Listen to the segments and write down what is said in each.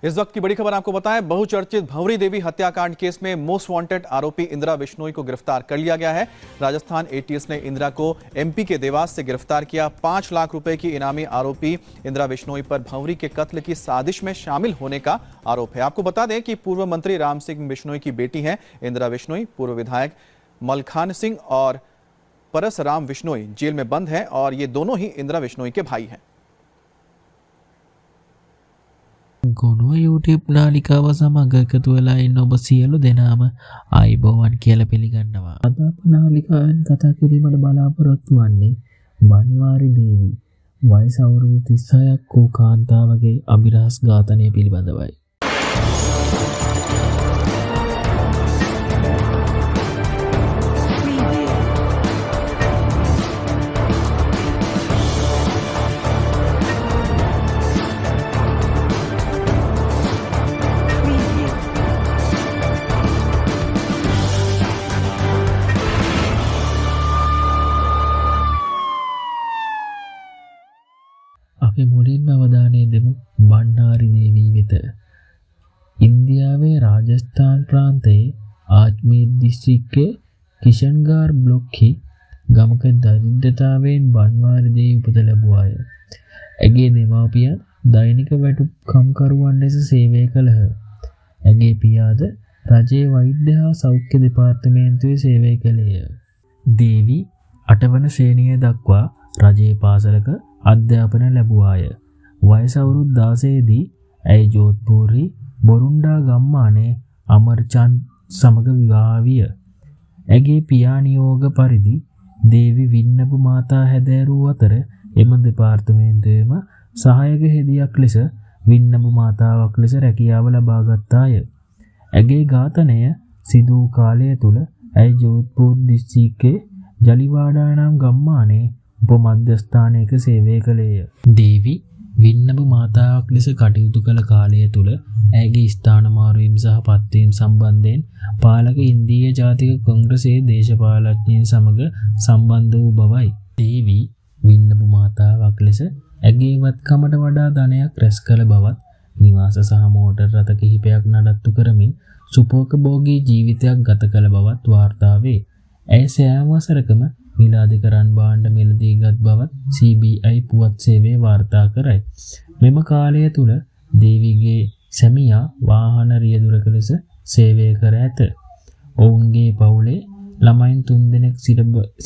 इस वक्त की बड़ी खबर आपको बताएं, बहुचर्चित भंवरी देवी हत्याकांड केस में मोस्ट वांटेड आरोपी इंदिरा बिश्नोई को गिरफ्तार कर लिया गया है। राजस्थान एटीएस ने इंदिरा को एमपी के देवास से गिरफ्तार किया। 5 लाख रुपए की इनामी आरोपी इंदिरा बिश्नोई पर भंवरी के कत्ल की साजिश में शामिल होने का आरोप है। आपको बता दें कि पूर्व मंत्री राम सिंह बिश्नोई की बेटी हैं इंदिरा बिश्नोई। पूर्व विधायक मलखान सिंह और परसराम बिश्नोई जेल में बंद हैं और ये दोनों ही इंदिरा बिश्नोई के भाई हैं। ගොනුව YouTube නාලිකාව සමග එකතු වෙලා ඉන්න ඔබ සියලු දෙනාම ආයිබෝවන් කියලා පිළිගන්නවා. අද අප නාලිකාවෙන් කතා කිරීමට බලාපොරොත්තු වන්නේ බන්වාරි දේවී වයස අවුරුදු 36ක් වූ කාන්තාවගේ අභිරහස් ඝාතනය පිළිබඳවයි. අපි මුලින්ම අවධානය දෙමු බණ්ඩාරි දේවී වෙත. ඉන්දියාවේ රාජස්ථාන් ප්‍රාන්තයේ ආජ්මීර් දිස්ත්‍රික්කයේ කිෂන්ගාර් බ්ලොක්හි ගමක දරිද්‍රතාවයෙන් බන්වාරි දේවී උපත ලැබුවාය. ඇගේ දෙමාපියන් දෛනික වැටුප්කම්කරුවන් ලෙස සේවය කළහ. ඇගේ පියාද රජයේ වෛද්‍ය හා සෞඛ්‍ය දෙපාර්තමේන්තුවේ සේවය කළේය. දේවී 8 වන ශ්‍රේණිය දක්වා රජයේ පාසලක අධ්‍යාපන ලැබුවාය. වයස අවුරුදු 16 දී ඇය ජෝධ්පූර්හි බොරුන්ඩා ගම්මානයේ අමර්චන්ද් සමග විවාහ විය. ඇගේ පියා නියෝග පරිදි දේවී වින්නපු මාතා හැදෑරූ අතර එම දෙපාර්තමේන්තුවේම සහායක හෙදියක් ලෙස වින්නපු මාතාවක් ලෙස රැකියාව ලබා ගත්තාය. ඇගේ ඝාතනය සිදු වූ කාලය තුල ඇය ජෝධ්පූර් දිස්ත්‍රික්කයේ ජලිවාඩා නම් ගම්මානයේ උපමධ්‍යස්ථානයක සේවය කළේය. දේවී වින්නපු මාතාවක් ලෙස කටයුතු කළ කාලය තුල ඇයගේ ස්ථාන මාරුවීම සහ පත්වීම සම්බන්ධයෙන් පාලක ඉන්දීය ජාතික කොංග්‍රසයේ දේශපාලඥයින් සමග සම්බන්ධ වූ බවයි. දේවී වින්නපු මාතාවක් ලෙස ඇගේ වත්කමට වඩා ධනයක් රැස් කළ බවත් නිවාස සහ මෝටර් රථ කිහිපයක් නඩත්තු කරමින් සුඛෝපභෝගී ජීවිතයක් ගත කළ බවත් වාර්තා වේ. ඇය සෑම වසරකම මිලාදිකරන් භාණ්ඩ මිලදීගත් බවත් CBI පුවත් සේවය වාර්තා කරයි. මෙම කාලය තුල දේවීගේ සැමියා වාහන රියදුරක ලෙස සේවය කර ඇත. ඔවුන්ගේ පවුලේ ළමයින් 3 දෙනෙක්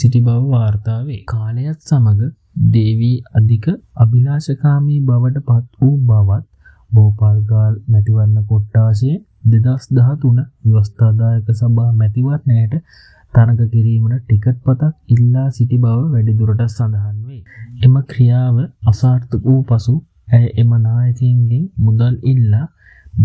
සිටි බව වාර්තා වේ. කාලයත් සමග දේවී අධික අභිලාෂකාමී බවට පත් වූ බවත් භෝපාල්ගාල් මැතිවරණ කොට්ටාශයේ 2013 ව්‍යවස්ථාදායක සභා මැතිවරණයට තරඟ කිරීමට ටිකට් පතක් ඉල්ලා සිටි බව වැඩිදුරටත් සඳහන් වේ. එම ක්‍රියාව අසාර්ථක වූ පසු ඇය එම නායකයින්ගෙන් මුදල් ඉල්ලා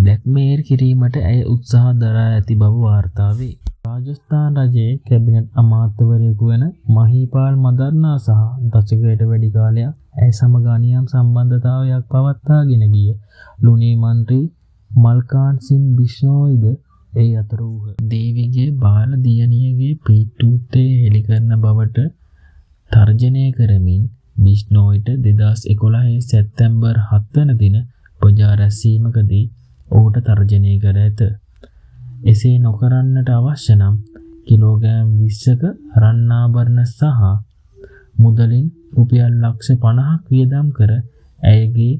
බ්ලැක්මේල් කිරීමට ඇය උත්සාහ දරා ඇති බව වාර්තා වේ. රාජස්ථාන රජයේ කැබිනට් අමාත්‍යවරයෙකු වන මහීපාල් මදර්නා සහ දශකයට වැඩි කාලයක් ඇය සමග අනියම් සම්බන්ධතාවයක් පවත්වාගෙන ගිය ලුණී මන්ත්‍රී මල්කාන් සිං බිෂ්නෝයිද ඒ අතර වූහ. දේවීගේ බාල දියණියගේ පීට්ටූත්තේ හෙළි කරන බවට තර්ජනය කරමින් බිෂ්නෝයිට 2011 සැප්තැම්බර් 7 වන දින ප්‍රජා රැස්වීමකදී ඔහුට තර්ජනය කර ඇත. එසේ නොකරන්නට අවශ්‍ය නම් කිලෝග්‍රෑම් 20ක රන්නාභරණ සහ මුදලින් රුපියල් ලක්ෂ 50ක් වියදම් කර ඇයගේ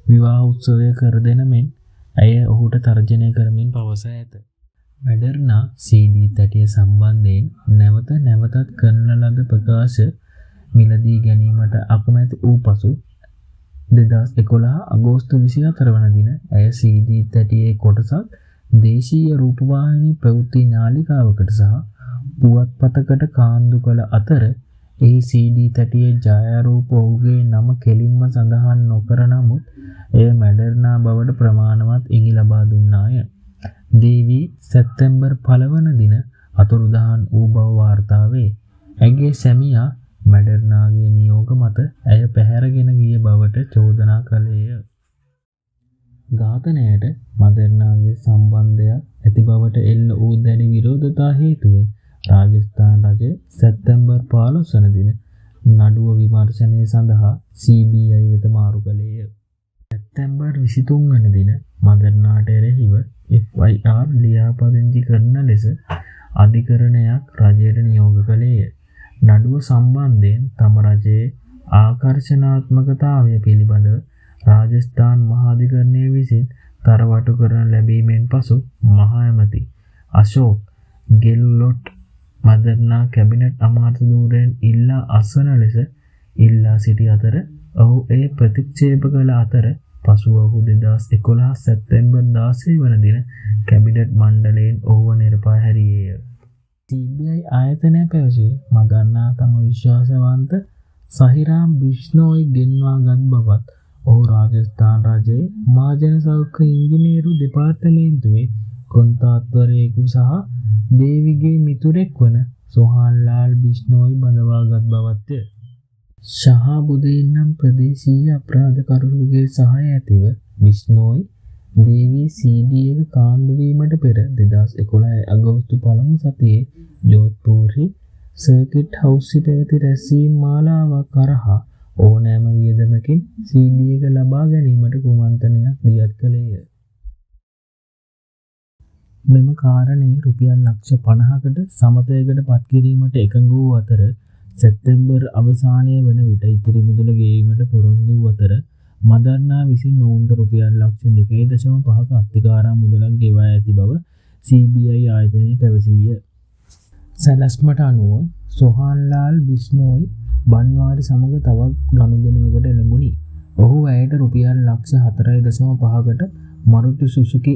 විවාහ උත්සවය කර දෙන මෙන් ඇය ඔහුට තර්ජනය කරමින් පවසා ඇත. මැඩර්නා CD30 සම්බන්ධයෙන් නැවතත් කරන ලද ප්‍රකාශ මිලදී ගැනීමට අකමැති වූ පසු 2011 අගෝස්තු 24 වන දින ඇය CD30 කොටසක් දේශීය රූපවාහිනී ප්‍රවෘත්ති නාලිකාවකට සහ පුවත්පතකට කාන්දු කළ අතර එහි CD30 ඡායාරූප ඔහුගේ නම කෙලින්ම සඳහන් නොකර නමුත් එය මැඩර්නා බවට ප්‍රමාණවත් ඉඟි ලබා දුන්නාය. දේවී සැප්තැම්බර් 1 වන දින අතුරුදහන් වූ බව වාර්තා වේ. ඇගේ සැමියා මැඩර්නාගේ නියෝග මත ඇය පැහැරගෙන ගිය බවට චෝදනා කළේය. ඝාතනයට මදර්නාගේ සම්බන්ධයක් ඇති බවට එල්ල වූ දැඩි විරෝධතා හේතුවෙන් රාජස්ථාන රජය සැප්තැම්බර් 15 වන දින නඩුව විමර්ශනය සඳහා CBI වෙත මාරු කළේය. සැප්තැම්බර් 23 වන දින මදර්නාට එරෙහිව FIR ලියාපදිංචි කරන ලෙස අධිකරණයක් රජයට නියෝග කළේය. නඩුව සම්බන්ධයෙන් තම රජයේ ආකර්ෂණාත්මකතාවය පිළිබඳව රාජස්ථාන් මහාධිකරණය විසින් තරවටු කරන ලැබීමෙන් පසු මහා ඇමති අශෝක් ගෙල්ලොට් මදර්නා කැබිනට් අමාත්‍ය ධූරයෙන් ඉල්ලා අස්වන ලෙස ඉල්ලා සිටි අතර ඔහු ඒ ප්‍රතික්ෂේප කළ අතර පසුව ඔහු 2011 සැප්තැම්බර් 16 වන දින කැබිනට් මණ්ඩලයෙන් ඔහුව නිරපා හැරියේය. CBI ආයතනය පැවසුවේ මදර්නා තම විශ්වාසවන්ත සහිරාම් බිෂ්නෝයි ගෙන්වාගත් බවත් ඔහු රාජස්ථාන් රජයේ මහජන සෞඛ්‍ය ඉංජිනේරු දෙපාර්තමේන්තුවේ කොන්තාත්වරයෙකු සහ දේවිගේ මිතුරෙක් වන සොහාන්ලාල් බිෂ්නෝයි බඳවාගත් බවත්ය. ශහාබුදීන් නම් ප්‍රදේශීය අපරාධකරුවෙකුගේ සහාය ඇතිව බිෂ්නෝයි දේවී CD එක කාන්දු වීමට පෙර 2011 අගෝස්තු 1 සතියේ ජෝධ්පූර්හි සර්කිට් හවුස්හි පැවති රැස්වීම් මාලාවක් කරහා ඕනෑම වියදමකින් CD එක ලබා ගැනීමට කුමන්ත්‍රණයක් දියත් කළේය. මෙම කාරණය රුපියල් ලක්ෂ 50කට සමතයකට පත් කිරීමට එකඟ වූ අතර සැප්තැම්බර් අවසානය වන විට ඉතිරි මුදල ගෙවීමට පොරොන්දු වූ අතර මදර්නා විසින් ඔවුන්ට රුපියල් ලක්ෂ 2.5ක අත්තිකාරම් මුදලක් ගෙවා ඇති බව CBI ආයතනය පැවසීය. සැලැස්මට අනුව සොහාන්ලාල් බිෂ්නෝයි බන්වාරි සමග තවත් ගනුදෙනුවකට එළඹුණි. ඔහු ඇයට රුපියල් ලක්ෂ 4.5කට මරුටු සුසුකි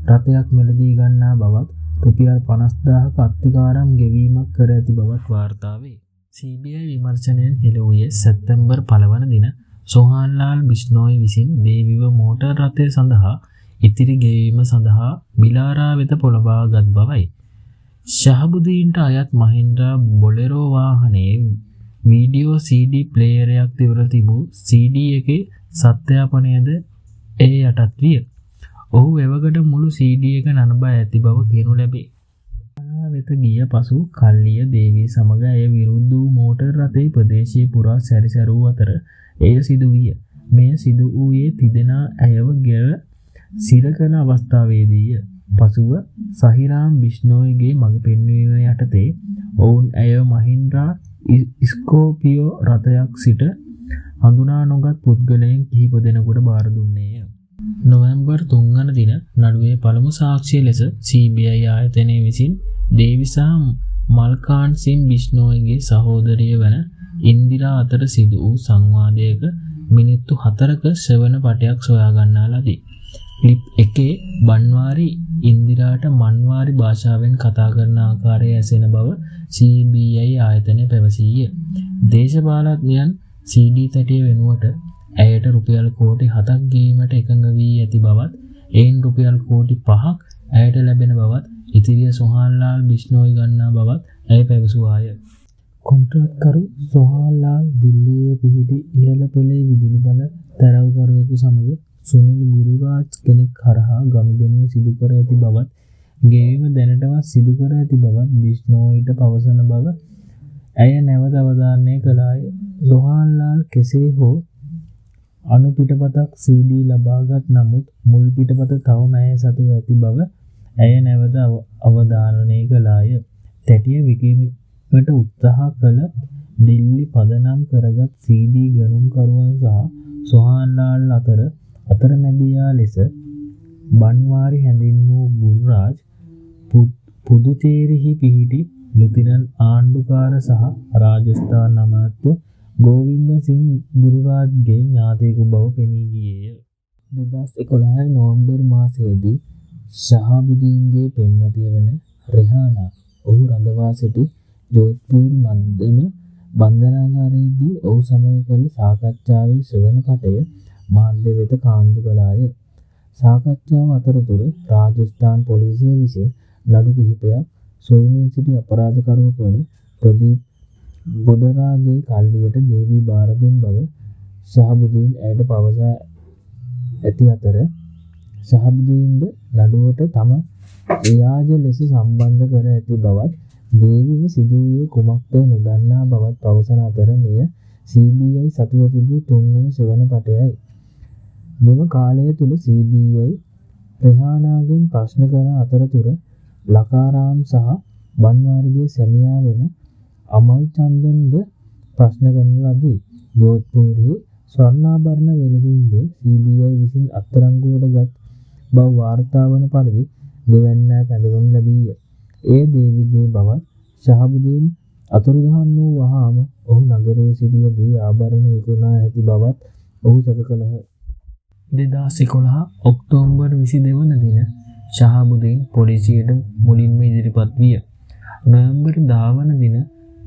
රථයක් මිලදී ගන්නා බවත් රුපියල් 50,000ක අත්තිකාරම් ගෙවීමක් කර ඇති බවත් වාර්තා වේ. CBI විමර්ශනයෙන් හෙළ වූයේ සැප්තැම්බර් 1 වන දින සොහාන්ලාල් බිෂ්නෝයි විසින් දේවිව මෝටර් රථය සඳහා ඉතිරි ගෙවීම සඳහා බිලාරා වෙත පොළඹවාගත් බවයි. ශහබුදීන්ට අයත් මහින්ද්‍රා බොලෙරෝ වාහනයේ වීඩියෝ CD ප්ලේයරයක් තිබර තිබූ CD එකේ සත්‍යාපනයද ඒ යටත් විය. ඔහු එවකට මුළු CD එක නනබා ඇති බව කියනු ලැබේ. වෙත ගිය පසු කල්ලිය දේවී සමග ඇය විරුද්ධ වූ මෝටර් රථයේ ප්‍රදේශයේ පුරා සැරිසරූ අතර එය සිදු විය. මෙය සිදු වූයේ තිදෙනා ඇයව ගෙව සිර කළ අවස්ථාවේදීය. පසුව සහිරාම් බිෂ්නෝයිගේ මඟ පෙන්වීම යටතේ ඔවුන් ඇය මහින්ද්‍රා ස්කෝපියෝ රථයක් සිට හඳුනා නොගත් පුද්ගලයන් කිහිප දෙනෙකුට බාර දුන්නේය. නොවැම්බර් 3 වන දින නඩුවේ පළමු සාක්ෂිය ලෙස CBI ආයතනය විසින් දේවි සහ මල්කාන් සිං බිෂ්නෝයිගේ සහෝදරිය වන ඉන්දිරා අතර සිදු වූ සංවාදයක මිනිත්තු 4ක ශ්‍රවණ පටයක් සොයා ගන්නා ලදී. ක්ලිප් එකේ බන්වාරි ඉන්දිරාට මන්වාරි භාෂාවෙන් කතා කරන ආකාරය ඇසෙන බව CBI ආයතනය පැවසීය. දේශපාලඥයන් CD තැටිය වෙනුවට ඇයට රුපියල් කෝටි 7ක් ගෙවීමට එකඟ වී ඇති බවත් එයින් රුපියල් කෝටි 5ක් ඇයට ලැබෙන බවත් ඉතිරිය සොහාන්ලාල් බිෂ්නෝයි ගන්නා බවත් ඇය පැවසුවාය. කොන්ත්‍රාත්කරු සොහාන්ලාල් දිල්ලියේ පිහිටි ඉහළ පෙළේ විදුලි බල තරවුකරුවෙකු සමග සුනිල් ගුරුරාජ් කෙනෙක් කරහා ගනුදෙනුව සිදු කර ඇති බවත් ගෙවීම දැනටමත් සිදු කර ඇති බවත් බිෂ්නෝයිට පවසන බව ඇය නැවත අවධාරණය කළාය. සොහාන්ලාල් කෙසේ හෝ අනු පිටපතක් CD ලබාගත් නමුත් මුල් පිටපත තවම ඇය සතුව ඇති බව ඇය නැවත අවධාරණය කළාය. තැටිය විකිණීමට උත්සාහ කළ දිල්ලි පදනම් කරගත් CD ගනුම්කරුවන් සහ සොහාන්ලාල් අතර අතරමැදියා ලෙස බන්වාරි හැඳින් වූ ගුරුරාජ් පුදුචේරිහි පිහිටි ලුතිරන් ආණ්ඩුකාර සහ රාජස්ථාන අමාත්‍ය ගෝවින්ද සිං ගුරුරාජ්ගේ ඥාතියෙකු බව පෙනී ගියේය. 2011 නොවැම්බර් මාසයේදී ශහබුදීන්ගේ පෙම්වතිය වන රෙහානා ඔහු රඳවා සිටි ජෝධ්පූර් මධ්‍යම බන්ධනාගාරයේදී ඔහු සමග කළ සාකච්ඡාවේ ශ්‍රවණ පටය මාධ්‍ය වෙත කාන්දු කළාය. සාකච්ඡාව අතරතුර රාජස්ථාන් පොලිසිය විසින් නඩු කිහිපයක් සොයමින් සිටි අපරාධකරුවෙකු වන ප්‍රදීප් ගොඩරාගේ කල්ලියට දේවී බාර දුන් බව ශහබුදීන් ඇයට පවසා ඇති අතර ශහබුදීන්ද නඩුවට තම ව්‍යාජ ලෙස සම්බන්ධ කර ඇති බවත් දේවිව සිදුවූයේ කුමක්දැයි නොදන්නා බවත් පවසන අතර මෙය CBI සතුව තිබූ 3 වන ශ්‍රවණ පටයයි. මෙම කාලය තුල CBI ප්‍රහානාගෙන් ප්‍රශ්න කරන අතරතුර ලකාරාම් සහ බන්වාරිගේ සැමියා වෙන අමල් චන්දන්ද ප්‍රශ්න කරන ලදී. ජෝධ්පූරයේ ස්වර්ණාභරණ වෙළඳුන්ගේ CBI විසින් අත්අඩංගුවට ගත් බව වාර්තා වන පරිදි දෙවැන්නා කැඳවනු ලැබීය. ඒ දේවිගේ බවත් ශහබුදීන් අතුරුදහන් වූ වහාම ඔහු නගරයේ සිටියදී ආභරණ විකුණා ඇති බවත් ඔහු සැක කළහ. 2011 ඔක්තෝබර් 22 වන දින ශහබුදීන් පොලිසියට මුලින්ම ඉදිරිපත් විය. නොවැම්බර් 10 වන දින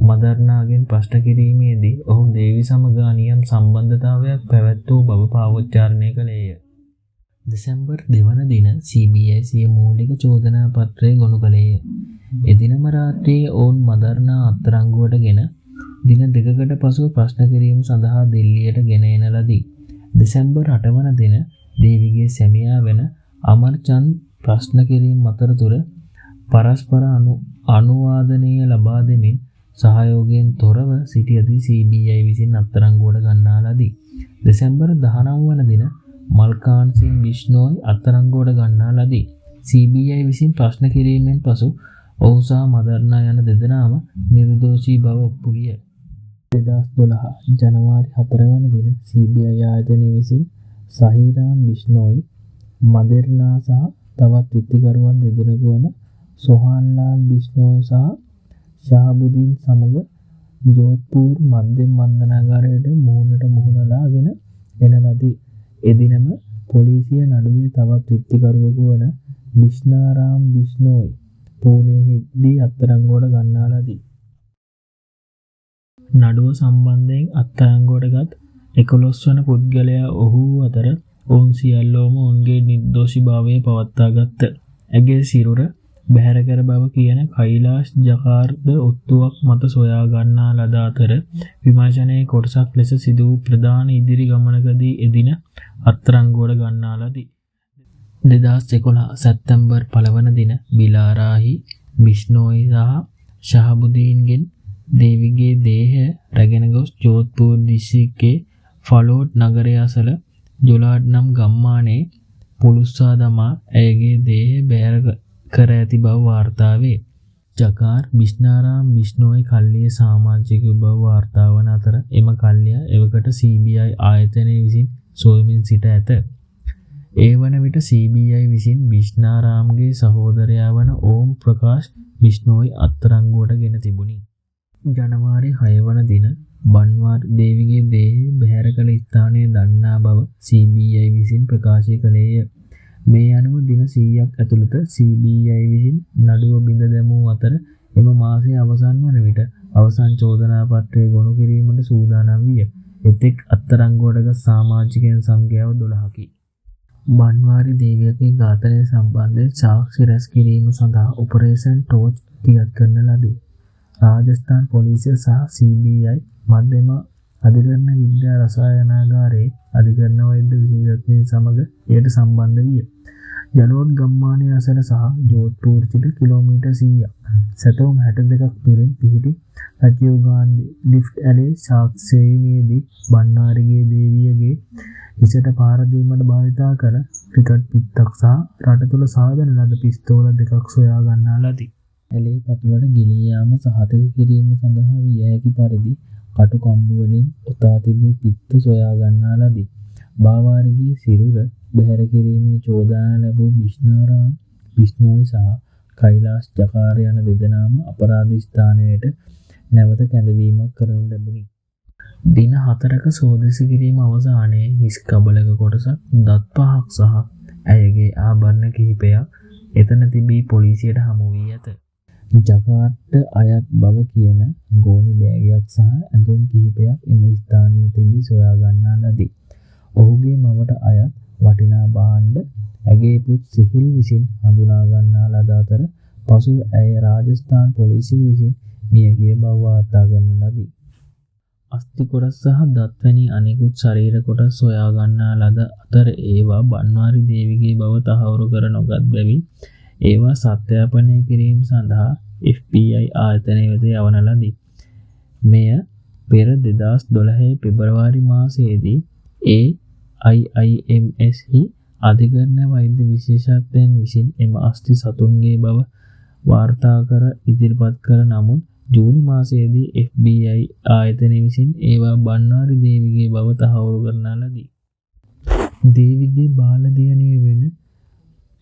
මදර්නාගෙන් ප්‍රශ්න කිරීමේදී ඔහු දේවි සමග අනියම් සම්බන්ධතාවයක් පැවැත් වූ බව පාවොච්චාරණය කළේය. දෙසැම්බර් 2 වන දින CBI සිය මූලික චෝදනා පත්‍රය ගොනු කළේය. එදිනම රාත්‍රියේ ඔවුන් මදර්නා අත්අඩංගුවටගෙන දින දෙකකට පසුව ප්‍රශ්න කිරීම සඳහා දිල්ලියට ගෙන එන ලදී. දෙසැම්බර් 8 වන දින දේවිගේ සැමියා වෙන අමර්චන්ද් ප්‍රශ්න කිරීම අතරතුර පරස්පර අනුවාදනීය ලබා දෙමින් සහයෝගයෙන් තොරව සිටියදී CBI විසින් අත්අඩංගුවට ගන්නා ලදී. දෙසැම්බර් 19 වන දින මල්කාන් සිං බිෂ්නෝයි අත්අඩංගුවට ගන්නා ලදී. CBI විසින් ප්‍රශ්න කිරීමෙන් පසු ඔහු සහ මදර්නා යන දෙදෙනාම නිර්දෝෂී බව ඔප්පු විය. 2012 ජනවාරි 4 වන දින CBI ආයතනය විසින් සහීරාම් බිෂ්නෝයි මදර්නා සහ තවත් විත්තිකරුවන් දෙදෙනෙකු වන සොහාන්ලාල් බිෂ්නෝයි සහ ශහබුදීන් සමග ජෝධ්පූර් මධ්‍යම බන්ධනාගාරයට මුහුණට මුහුණලාගෙන එන ලදී. එදිනම පොලිසිය නඩුවේ තවත් විත්තිකරුවෙකු වන බිෂ්නාරාම් බිෂ්නෝයි පූනේහිදී අත්අඩංගුවට ගන්නා ලදී. නඩුව සම්බන්ධයෙන් අත්අඩංගුවටගත් 11 වන පුද්ගලයා ඔහු අතර ඔවුන් සියල්ලෝම ඔවුන්ගේ නිර්දෝෂීභාවය පවත්වා ගත්ත. ඇගේ සිරුර බැහැර කර බව කියන කෛලාශ් ජකාර්ද ඔත්තුවක් මත සොයා ගන්නා ලද අතර විමර්ශනයේ කොටසක් ලෙස සිදු වූ ප්‍රධාන ඉදිරි ගමනකදී එදින අත්අඩංගුවට ගන්නා ලදී. 2011 සැප්තැම්බර් 1 වන දින බිලාරාහි බිෂ්නෝයි සහ ශහබුදීන්ගෙන් දේවිගේ දේහය රැගෙන ගොස් ජෝධ්පූර් දිස්ත්‍රික්කයේ ෆලෝට් නගරය අසල ජොලාඩ් නම් ගම්මානයේ පුළුස්සා දමා ඇයගේ දේහය බැහැර කර ඇති බව වාර්තා වේ. ජකාර් බිෂ්නාරාම් බිෂ්නෝයි කල්ලියේ සමාජිකයකු බව වාර්තා වන අතර එම කල්ලිය එවකට CBI ආයතනය විසින් සොයමින් සිට ඇත. ඒ වන විට CBI විසින් බිෂ්නාරාම්ගේ සහෝදරයා වන ඕම් ප්‍රකාශ් බිෂ්නෝයි අත්අඩංගුවට ගෙන තිබුණි. ජනවාරි 6 වන දින බන්වාර් දේවිගේ දේහය බැහැර කළ ස්ථානය දන්නා බව CBI විසින් ප්‍රකාශ කළේය. මේ අනුව දින 100ක් ඇතුළත CBI විසින් නඩුව බිඳ දැමූ අතර එම මාසයේ අවසන් වන විට අවසන් චෝදනා පත්‍රය ගොනු කිරීමට සූදානම් විය. එතෙක් අත්අඩංගුවටගත් සමාජිකයන් සංඛ්‍යාව 12කි. බන්වාරි දේවියගේ ඝාතනය සම්බන්ධයෙන් සාක්ෂි රැස් කිරීම සඳහා ඔපරේෂන් ටෝච් ක්‍රියාත් කරන ලදී. රාජස්ථාන් පොලිසිය සහ CBI මධ්‍යම අධිකරණ විද්‍යා රසායනාගාරයේ අධිකරණ වෛද්‍ය විශේෂඥයින් සමග එයට සම්බන්ධ විය. ජලෝඩ් ගම්මානය අසල සහ ජෝධ්පූර් සිට කිලෝමීටර් 100ක් සැතවුම් 62ක් දුරින් පිහිටි රජීව් ගාන්ධි ලිෆ්ට් ඇලේ සාක්ෂියේදී බණ්ඩාරිගේ දේවියගේ හිසට පාර දීමට භාවිතා කළ ක්‍රිකට් පිත්තක් සහ රට තුළ සාදන ලද පිස්තෝල දෙකක් සොයා ගන්නා ලදී. ඇලේ පතුලට ගිලී යාම සහතික කිරීම සඳහා විය හැකි පරිදි කටු කම්බු වලින් උතා තිබූ පිත්ත සොයා ගන්නා ලදී. බාවාරිගේ සිරුර බැහැර කිරීමේ චෝදනා ලැබූ බිෂ්නාරාම් බිෂ්නෝයි සහ කෛලාශ් ජකාර් යන දෙදෙනාම අපරාධ ස්ථානයට නැවත කැඳවීමක් කරනු ලැබුණි. දින 4ක සෝදිසි කිරීම අවසානයේ හිස් කබලක කොටසක් දත් පහක් සහ ඇයගේ ආභරණ කිහිපයක් එතන තිබී පොලිසියට හමු වී ඇත. ජකාර්ට අයත් බව කියන ගෝනි බෑගයක් සහ ඇඳුම් කිහිපයක් එම ස්ථානයේ තිබී සොයා ගන්නා ලදී. ඔහුගේ මවට අයත් වටිනා භාණ්ඩ ඇගේ පුත් සිහිල් විසින් හඳුනා ගන්නා ලද අතර පසු ඇය රාජස්ථාන් පොලිසිය විසින් මියගිය බව වාර්තා කරන ලදී. අස්ථි කොටස් සහ දත් වැනි අනෙකුත් ශරීර කොටස් සොයා ගන්නා ලද අතර ඒවා බන්වාරි දේවිගේ බව තහවුරු කර නොගත් බැවින් ඒවා සත්‍යාපනය කිරීම සඳහා FBI ආයතනය වෙත යවන ලදී. මෙය පෙර 2012 පෙබරවාරි මාසයේදී IIMS හි අධිකරණ වෛද්‍ය විශේෂඥයන් විසින් එම අස්ථි සතුන්ගේ බව වාර්තා කර ඉදිරිපත් කර නමුත් ජූනි මාසයේදී FBI ආයතනය විසින් ඒවා බණ්ඩාරි දේවිගේ බව තහවුරු කරන ලදී. දේවිගේ බාල දියණිය වෙන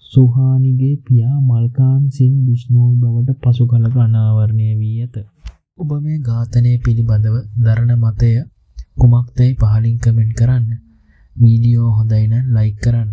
සුහානිගේ පියා මල්කාන් සිං බිෂ්නෝයි බවට පසු කලක අනාවරණය වී ඇත. ඔබ මේ ඝාතනය පිළිබඳව දරන මතය කුමක්දයි පහලින් කමෙන්ට් කරන්න. වීඩියෝ හොඳයි නම් ලයික් කරන්න.